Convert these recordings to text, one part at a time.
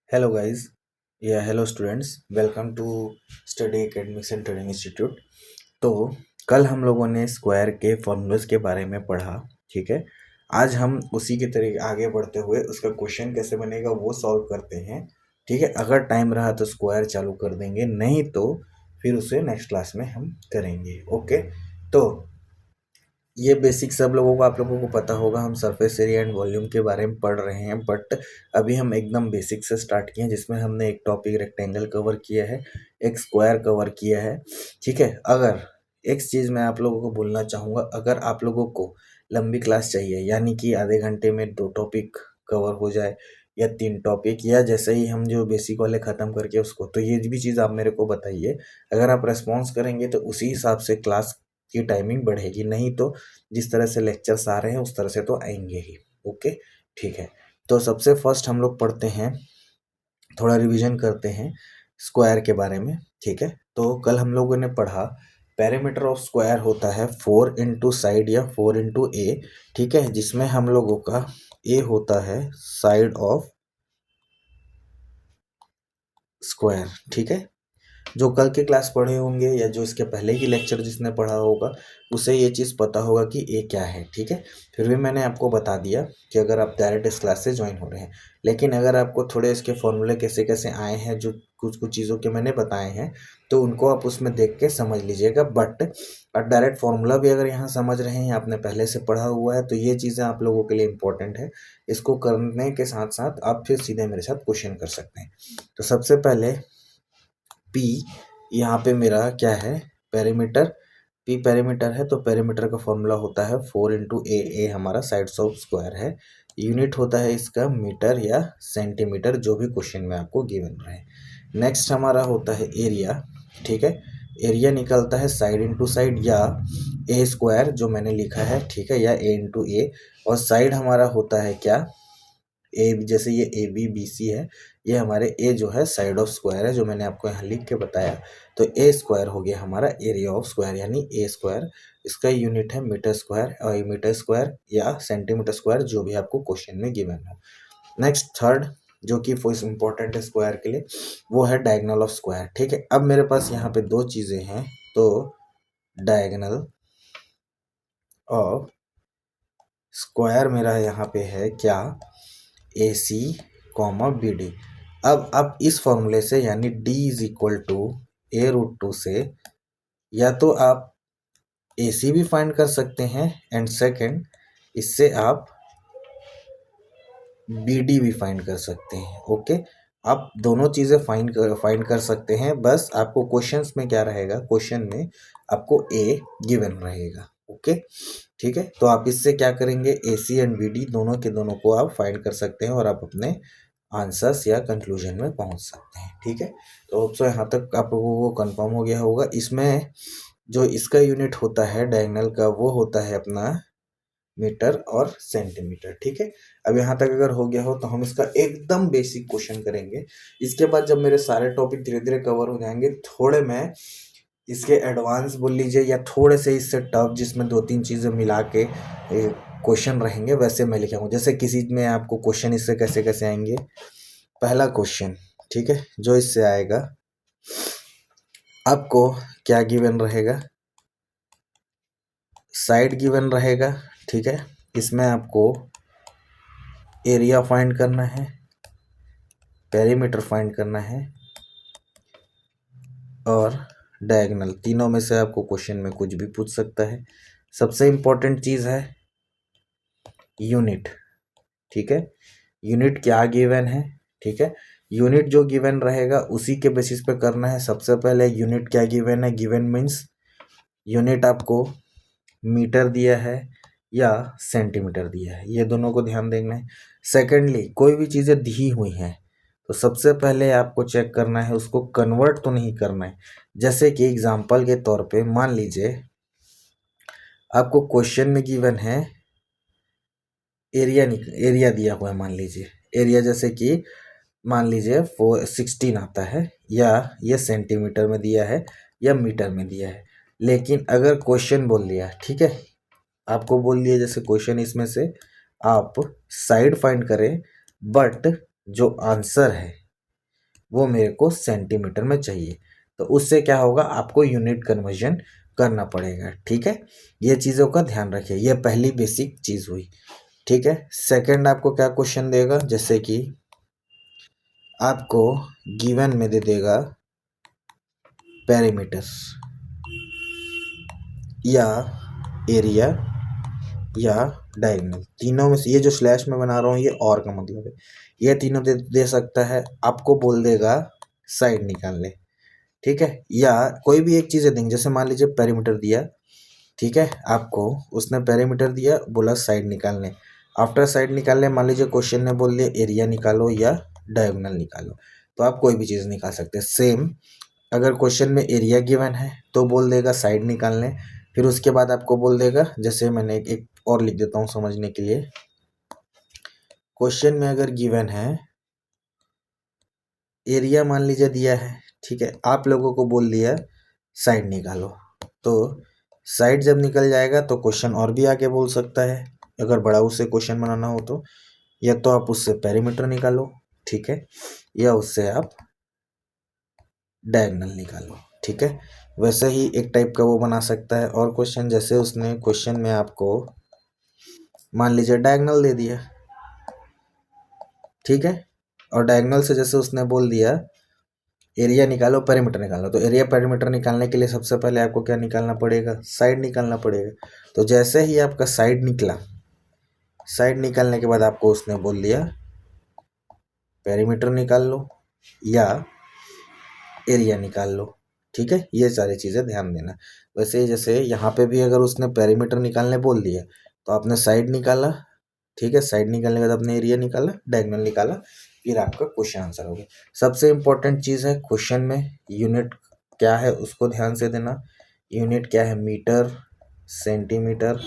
Hello guys, hello students, welcome to Study Academics and Training Institute। तो कल हम लोगों ने स्क्वायर के फॉर्मूलाज के बारे में पढ़ा। ठीक है, आज हम उसी के तरीके आगे बढ़ते हुए उसका क्वेश्चन कैसे बनेगा वो सॉल्व करते हैं। ठीक है, अगर टाइम रहा तो स्क्वायर चालू कर देंगे, नहीं तो फिर उसे नेक्स्ट क्लास में हम करेंगे। ओके, तो ये बेसिक सब लोगों को, आप लोगों को पता होगा, हम सरफेस एरिया एंड वॉल्यूम के बारे में पढ़ रहे हैं। बट अभी हम एकदम बेसिक से स्टार्ट किए हैं, जिसमें हमने एक टॉपिक रेक्टेंगल कवर किया है, एक स्क्वायर कवर किया है। ठीक है, अगर एक चीज़ मैं आप लोगों को बोलना चाहूँगा, अगर आप लोगों को लंबी क्लास चाहिए, यानी कि आधे घंटे में 2 टॉपिक कवर हो जाए या 3 टॉपिक, या जैसे ही हम जो बेसिक वाले ख़त्म करके उसको, तो ये भी चीज़ आप मेरे को बताइए। अगर आप रेस्पॉन्स करेंगे तो उसी हिसाब से क्लास की टाइमिंग बढ़ेगी, नहीं तो जिस तरह से लेक्चर्स आ रहे हैं उस तरह से तो आएंगे ही। ओके, ठीक है। तो सबसे फर्स्ट हम लोग पढ़ते हैं, थोड़ा रिवीजन करते हैं स्क्वायर के बारे में। ठीक है, तो कल हम लोगों ने पढ़ा पेरीमीटर ऑफ स्क्वायर होता है 4 इंटू साइड या 4 इंटू ए। ठीक है, जिसमें हम लोगों का ए होता है साइड ऑफ स्क्वायर। ठीक है, जो कल की क्लास पढ़े होंगे या जो इसके पहले की लेक्चर जिसने पढ़ा होगा उसे ये चीज़ पता होगा कि ये क्या है। ठीक है, फिर भी मैंने आपको बता दिया कि अगर आप डायरेक्ट इस क्लास से ज्वाइन हो रहे हैं, लेकिन अगर आपको थोड़े इसके फॉर्मूले कैसे कैसे आए हैं, जो कुछ कुछ चीज़ों के मैंने बताए हैं, तो उनको आप उसमें देख के समझ लीजिएगा। बट डायरेक्ट फार्मूला भी अगर यहाँ समझ रहे हैं, आपने पहले से पढ़ा हुआ है, तो ये चीज़ें आप लोगों के लिए इंपॉर्टेंट है। इसको करने के साथ साथ आप फिर सीधे मेरे साथ क्वेश्चन कर सकते हैं। तो सबसे पहले पी, यहाँ पे मेरा क्या है, पेरीमीटर। पी पेरीमीटर है, तो पेरीमीटर का फॉर्मूला होता है 4 इंटू ए। ए हमारा साइड्स ऑफ स्क्वायर है। यूनिट होता है इसका मीटर या सेंटीमीटर, जो भी क्वेश्चन में आपको गिवन रहे। नेक्स्ट हमारा होता है एरिया। ठीक है, एरिया निकलता है साइड इंटू साइड या ए स्क्वायर, जो मैंने लिखा है। ठीक है, या ए इंटू ए। और साइड हमारा होता है क्या, ए, जैसे ये ए बी बी सी है, ये हमारे ए जो है साइड ऑफ स्क्वायर है, जो मैंने आपको यहाँ लिख के बताया। तो ए स्क्वायर हो गया हमारा एरिया ऑफ स्क्वायर, यानी ए स्क्वायर। इसका यूनिट है मीटर स्क्वायर, और मीटर स्क्वायर या सेंटीमीटर स्क्वायर, जो भी आपको क्वेश्चन में गिवन हो। नेक्स्ट थर्ड, जो कि इंपॉर्टेंट है स्क्वायर के लिए, वो है डायगोनल ऑफ स्क्वायर। ठीक है, अब मेरे पास यहाँ पे दो चीज़ें हैं, तो डायगोनल ऑफ स्क्वायर मेरा यहाँ पे है क्या, ए सी कॉमा बी डी। अब आप इस फॉर्मूले से, यानी d is equal to a√2 से, या तो आप ए सी भी फाइंड कर सकते हैं, एंड सेकंड इससे आप बी डी भी फाइंड कर सकते हैं। ओके, आप दोनों चीज़ें फाइंड कर सकते हैं। बस आपको क्वेश्चंस में क्या रहेगा, क्वेश्चन में आपको ए गिवन रहेगा। ओके, ठीक है, तो आप इससे क्या करेंगे, ए सी एंड बी डी दोनों के दोनों को आप फाइंड कर सकते हैं और आप अपने आंसर्स या कंक्लूजन में पहुंच सकते हैं। ठीक है, तो अब यहाँ तक आप लोगों को कंफर्म हो गया होगा। इसमें जो इसका यूनिट होता है डायगोनल का, वो होता है अपना मीटर और सेंटीमीटर। ठीक है, अब यहाँ तक अगर हो गया हो तो हम इसका एकदम बेसिक क्वेश्चन करेंगे। इसके बाद जब मेरे सारे टॉपिक धीरे धीरे कवर हो जाएंगे, थोड़े मैं इसके एडवांस बोल लीजिए या थोड़े से इससे टफ, जिसमें 2-3 चीज़ें मिला के क्वेश्चन रहेंगे, वैसे मैं लिखाऊंगा। जैसे किसी में आपको क्वेश्चन इससे कैसे कैसे आएंगे, पहला क्वेश्चन, ठीक है, जो इससे आएगा, आपको क्या गिवन रहेगा, साइड गिवन रहेगा। ठीक है, इसमें आपको एरिया फाइंड करना है, पेरीमीटर फाइंड करना है, और डायगोनल। तीनों में से आपको क्वेश्चन में कुछ भी पूछ सकता है। सबसे इम्पोर्टेंट चीज़ है यूनिट। ठीक है, यूनिट क्या गिवन है। ठीक है, यूनिट जो गिवन रहेगा उसी के बेसिस पे करना है। सबसे पहले यूनिट क्या गिवन है, गिवन मीन्स यूनिट आपको मीटर दिया है या सेंटीमीटर दिया है, ये दोनों को ध्यान देना है। सेकेंडली, कोई भी चीज़ें दी हुई हैं तो सबसे पहले आपको चेक करना है उसको कन्वर्ट तो नहीं करना है। जैसे कि एग्जांपल के तौर पे मान लीजिए आपको क्वेश्चन में गिवन है एरिया दिया हुआ है, मान लीजिए एरिया, जैसे कि मान लीजिए 416 आता है, या ये सेंटीमीटर में दिया है या मीटर में दिया है। लेकिन अगर क्वेश्चन बोल दिया, ठीक है, आपको बोल दिया जैसे क्वेश्चन, इसमें से आप साइड फाइंड करें, बट जो आंसर है वो मेरे को सेंटीमीटर में चाहिए। तो उससे क्या होगा, आपको यूनिट कन्वर्जन करना पड़ेगा। ठीक है, ये चीज़ों का ध्यान रखिए। ये पहली बेसिक चीज़ हुई। ठीक है, सेकंड आपको क्या क्वेश्चन देगा, जैसे कि आपको गिवन में दे देगा पेरीमीटर या एरिया या डायगोनल, तीनों में से ये जो स्लैश में बना रहा हूँ ये और का मतलब है, ये तीनों दे सकता है। आपको बोल देगा साइड निकाल ले। ठीक है, या कोई भी एक चीज़ देंगे, जैसे मान लीजिए पेरीमीटर दिया। ठीक है, आपको उसने पेरीमीटर दिया, बोला साइड निकालने। आफ्टर साइड निकालने मान लीजिए क्वेश्चन ने बोल दिया एरिया निकालो या डायगोनल निकालो, तो आप कोई भी चीज़ निकाल सकते हैं। सेम अगर क्वेश्चन में एरिया गिवन है तो बोल देगा साइड निकालने। फिर उसके बाद आपको बोल देगा, जैसे मैंने एक और लिख देता हूँ समझने के लिए। क्वेश्चन में अगर गिवन है एरिया मान लीजिए दिया है, ठीक है, आप लोगों को बोल दिया साइड निकालो, तो साइड जब निकल जाएगा तो क्वेश्चन और भी आगे बोल सकता है। अगर बड़ा उससे क्वेश्चन बनाना हो तो या तो आप उससे पेरीमीटर निकालो, ठीक है, या उससे आप डायगोनल निकालो। ठीक है, वैसे ही एक टाइप का वो बना सकता है और क्वेश्चन, जैसे उसने क्वेश्चन में आपको मान लीजिए डायगोनल दे दिया। ठीक है, और डायगोनल से जैसे उसने बोल दिया एरिया निकालो पेरीमीटर निकालो, तो एरिया पेरीमीटर निकालने के लिए सबसे पहले आपको क्या निकालना पड़ेगा, साइड निकालना पड़ेगा। तो जैसे ही आपका साइड निकला, साइड निकालने के बाद आपको उसने बोल दिया पेरीमीटर निकाल लो या एरिया निकाल लो। ठीक है, ये सारी चीज़ें ध्यान देना। वैसे जैसे यहाँ पे भी अगर उसने पेरीमीटर निकालने बोल दिया तो आपने साइड निकाला। ठीक है, साइड निकालने के बाद आपने एरिया निकाला, डायगोनल निकाला, फिर आपका क्वेश्चन आंसर हो गया। सबसे इम्पोर्टेंट चीज़ है क्वेश्चन में यूनिट क्या है उसको ध्यान से देना। यूनिट क्या है, मीटर, सेंटीमीटर,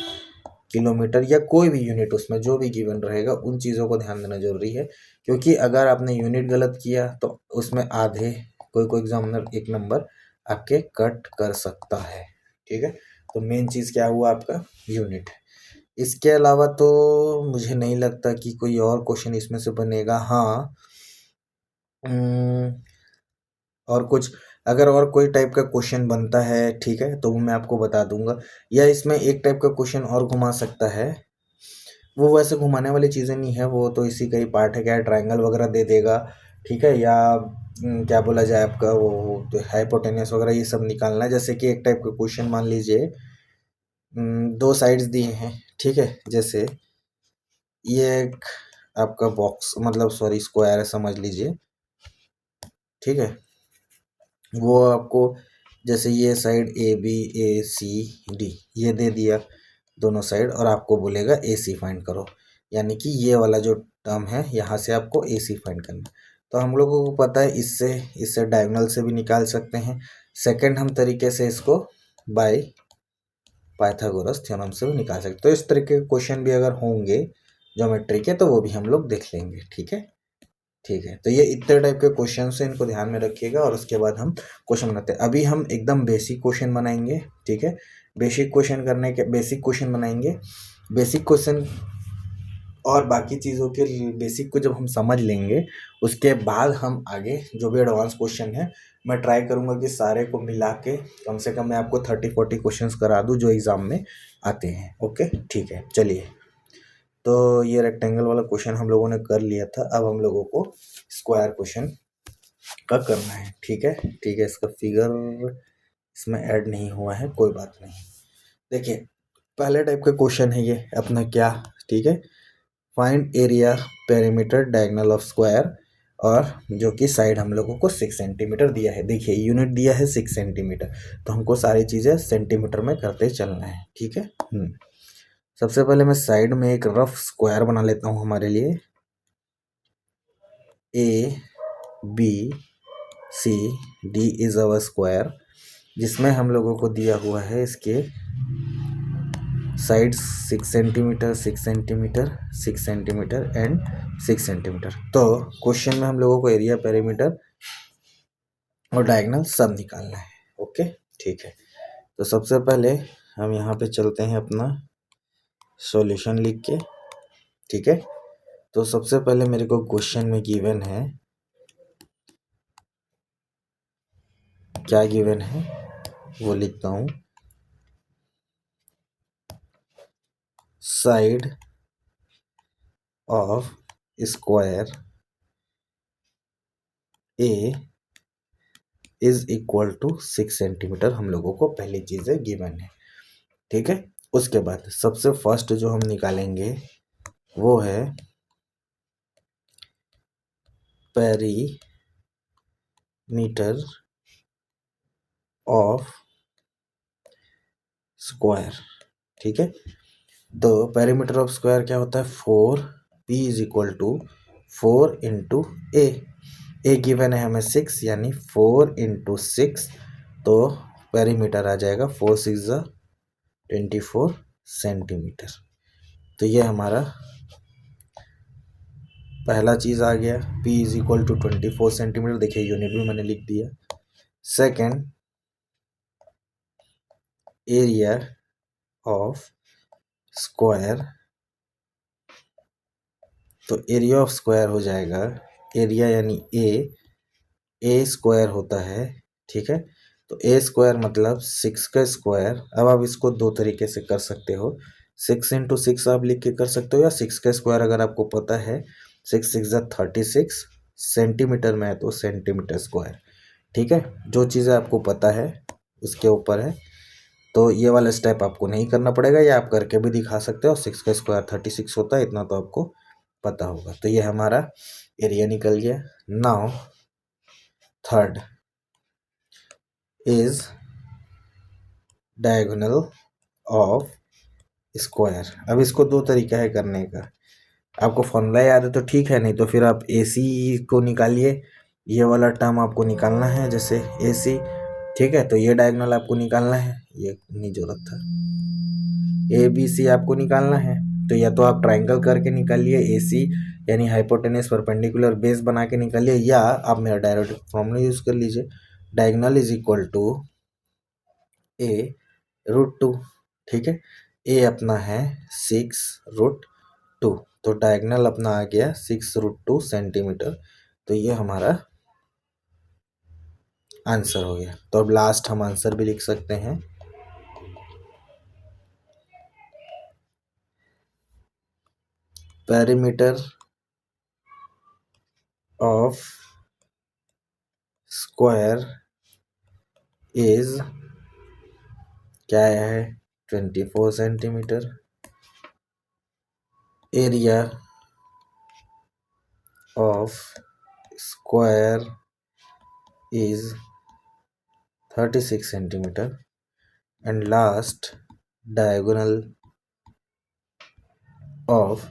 किलोमीटर या कोई भी यूनिट, उसमें जो भी गिवन रहेगा उन चीज़ों को ध्यान देना जरूरी है। क्योंकि अगर आपने यूनिट गलत किया तो उसमें आधे कोई कोई एग्जामिनर एक नंबर आपके कट कर सकता है। ठीक है, तो मेन चीज़ क्या हुआ, आपका यूनिट। इसके अलावा तो मुझे नहीं लगता कि कोई और क्वेश्चन इसमें से बनेगा। हाँ, और कुछ अगर और कोई टाइप का क्वेश्चन बनता है, ठीक है, तो वो मैं आपको बता दूंगा। या इसमें एक टाइप का क्वेश्चन और घुमा सकता है, वो वैसे घुमाने वाली चीज़ें नहीं है, वो तो इसी का ही पार्ट है। क्या ट्रायंगल वगैरह दे देगा, ठीक है, या क्या बोला जाए आपका वो हाइपोटेनस वगैरह ये सब निकालना है। जैसे कि एक टाइप का क्वेश्चन मान लीजिए, दो साइड्स दिए हैं, ठीक है, जैसे ये एक आपका बॉक्स मतलब सॉरी स्क्वायर है समझ लीजिए। ठीक है, वो आपको जैसे ये side A B A C D ये दे दिया दोनों साइड, और आपको बोलेगा ए सी फाइंड करो, यानी कि ये वाला जो टर्म है यहाँ से आपको ए सी फाइंड करना। तो हम लोगों को पता है इससे इससे डायगोनल से भी निकाल सकते हैं। सेकंड हम तरीके से इसको बाय पाइथागोरस थ्योरम से भी निकाल सकते। तो इस तरीके के क्वेश्चन भी अगर होंगे ज्योमेट्री के तो वो भी हम लोग देख लेंगे। ठीक है, ठीक है, तो ये इतने टाइप के क्वेश्चन है, इनको ध्यान में रखिएगा और उसके बाद हम क्वेश्चन बनाते हैं। अभी हम एकदम बेसिक क्वेश्चन बनाएंगे। ठीक है, बेसिक क्वेश्चन करने के बेसिक क्वेश्चन बनाएंगे। बेसिक क्वेश्चन और बाकी चीज़ों के बेसिक को जब हम समझ लेंगे उसके बाद हम आगे जो भी एडवांस क्वेश्चन है मैं ट्राई करूँगा कि सारे को मिला के कम से कम मैं आपको 30-40 क्वेश्चंस करा दूँ जो एग्ज़ाम में आते हैं। ओके, ठीक है, चलिए। तो ये रेक्टेंगल वाला क्वेश्चन हम लोगों ने कर लिया था, अब हम लोगों को स्क्वायर क्वेश्चन का करना है। ठीक है, ठीक है, इसका फिगर इसमें ऐड नहीं हुआ है, कोई बात नहीं। देखिए, पहले टाइप का क्वेश्चन है ये अपना क्या, ठीक है, find area perimeter diagonal of square, और जो कि साइड हम लोगों को 6 सेंटीमीटर दिया है। देखिए यूनिट दिया है 6 सेंटीमीटर, तो हमको सारी चीज़ें सेंटीमीटर में करते चलना है। ठीक है, सबसे पहले मैं साइड में एक रफ स्क्वायर बना लेता हूँ हमारे लिए। A B C D is our square, जिसमें हम लोगों को दिया हुआ है इसके side 6 centimetre 6 centimetre 6 centimetre and 6 centimetre. तो क्वेश्चन में हम लोगों को एरिया पेरीमीटर और डायगोनल सब निकालना है। ओके, ठीक है, तो सबसे पहले हम यहाँ पे चलते हैं अपना सॉल्यूशन लिख के। ठीक है, तो सबसे पहले मेरे को क्वेश्चन में गिवन है क्या गिवन है वो लिखता हूँ, side of square A is equal to 6 centimetre हम लोगों को पहली चीज़ें गिवन है। ठीक है, उसके बाद सबसे फर्स्ट जो हम निकालेंगे वो है पेरीमीटर ऑफ स्क्वायर। ठीक है, तो पेरीमीटर ऑफ स्क्वायर क्या होता है, 4 p is equal to 4 into A given है हमें 6, यानी 4 इंटू 6, तो पेरीमीटर आ जाएगा 4 6 24 सेंटीमीटर। तो ये हमारा पहला चीज़ आ गया, p is equal to 24 centimetre, देखिए यूनिट भी मैंने लिख दिया। सेकेंड, एरिया ऑफ स्क्वायर, तो एरिया ऑफ स्क्वायर हो जाएगा, एरिया यानी ए स्क्वायर होता है। ठीक है, तो ए स्क्वायर मतलब 6 का स्क्वायर। अब आप इसको दो तरीके से कर सकते हो, 6 इंटू 6 आप लिख के कर सकते हो, या 6 का स्क्वायर अगर आपको पता है 6 6 36 सेंटीमीटर में है तो सेंटीमीटर स्क्वायर। ठीक है, जो चीज़ें आपको पता है उसके ऊपर है, तो ये वाला स्टेप आपको नहीं करना पड़ेगा, या आप करके भी दिखा सकते हो। 6 का स्क्वायर 36 होता है, इतना तो आपको पता होगा। तो ये हमारा एरिया निकल गया। Now third is diagonal of square. अब इसको दो तरीका है करने का, आपको फॉर्मूला याद है तो ठीक है, नहीं तो फिर आप AC को निकालिए, ये वाला टर्म आपको निकालना है जैसे AC। ठीक है, तो ये डायगोनल आपको निकालना है, ये नहीं जरूरत था, ABC आपको निकालना है, तो या तो आप ट्राइंगल करके निकालिए AC यानी हाइपोटेनस परपेंडिकुलर बेस बना के निकालिए, या आप मेरा डायरेक्ट फॉर्मूला यूज कर लीजिए, diagonal is equal to A√2। ठीक है, A अपना है 6√2, तो डायगोनल अपना आ गया 6√2 सेंटीमीटर। तो ये हमारा आंसर हो गया। तो अब लास्ट हम आंसर भी लिख सकते हैं, पेरीमीटर ऑफ स्क्वायर इज क्या है 24 centimetre, area of square is 36 centimetre, and last diagonal of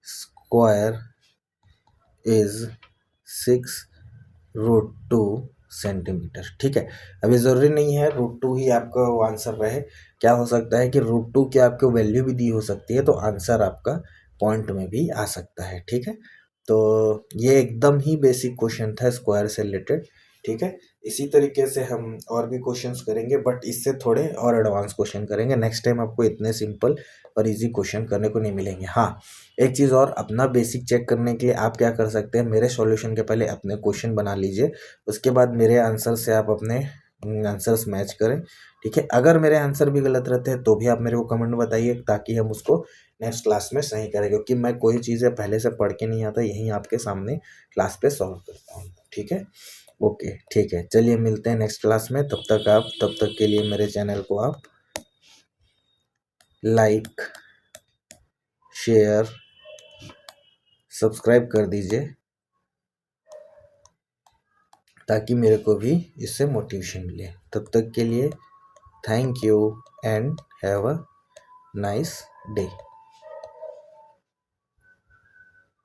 square is 6√2 centimetre. ठीक है, अभी ज़रूरी नहीं है √2 ही आपका आंसर रहे, क्या हो सकता है कि √2 की आपको वैल्यू भी दी हो सकती है, तो आंसर आपका पॉइंट में भी आ सकता है। ठीक है, तो ये एकदम ही बेसिक क्वेश्चन था स्क्वायर से रिलेटेड। ठीक है, इसी तरीके से हम और भी क्वेश्चंस करेंगे, बट इससे थोड़े और एडवांस क्वेश्चन करेंगे। नेक्स्ट टाइम आपको इतने सिंपल और इजी क्वेश्चन करने को नहीं मिलेंगे। हाँ, एक चीज़ और, अपना बेसिक चेक करने के लिए आप क्या कर सकते हैं, मेरे सॉल्यूशन के पहले अपने क्वेश्चन बना लीजिए, उसके बाद मेरे आंसर से आप अपने आंसर्स मैच करें। ठीक है, अगर मेरे आंसर भी गलत रहते हैं तो भी आप मेरे को कमेंट में बताइए, ताकि हम उसको नेक्स्ट क्लास में सही करें, क्योंकि मैं कोई चीज़ें पहले से पढ़ के नहीं आता, यहीं आपके सामने क्लास पे सॉल्व करता हूँ। ठीक है, ओके, ठीक है, चलिए मिलते हैं नेक्स्ट क्लास में। तब तक के लिए मेरे चैनल को आप लाइक, शेयर, सब्सक्राइब कर दीजिए, ताकि मेरे को भी इससे मोटिवेशन मिले। तब तक के लिए thank you and have a nice day.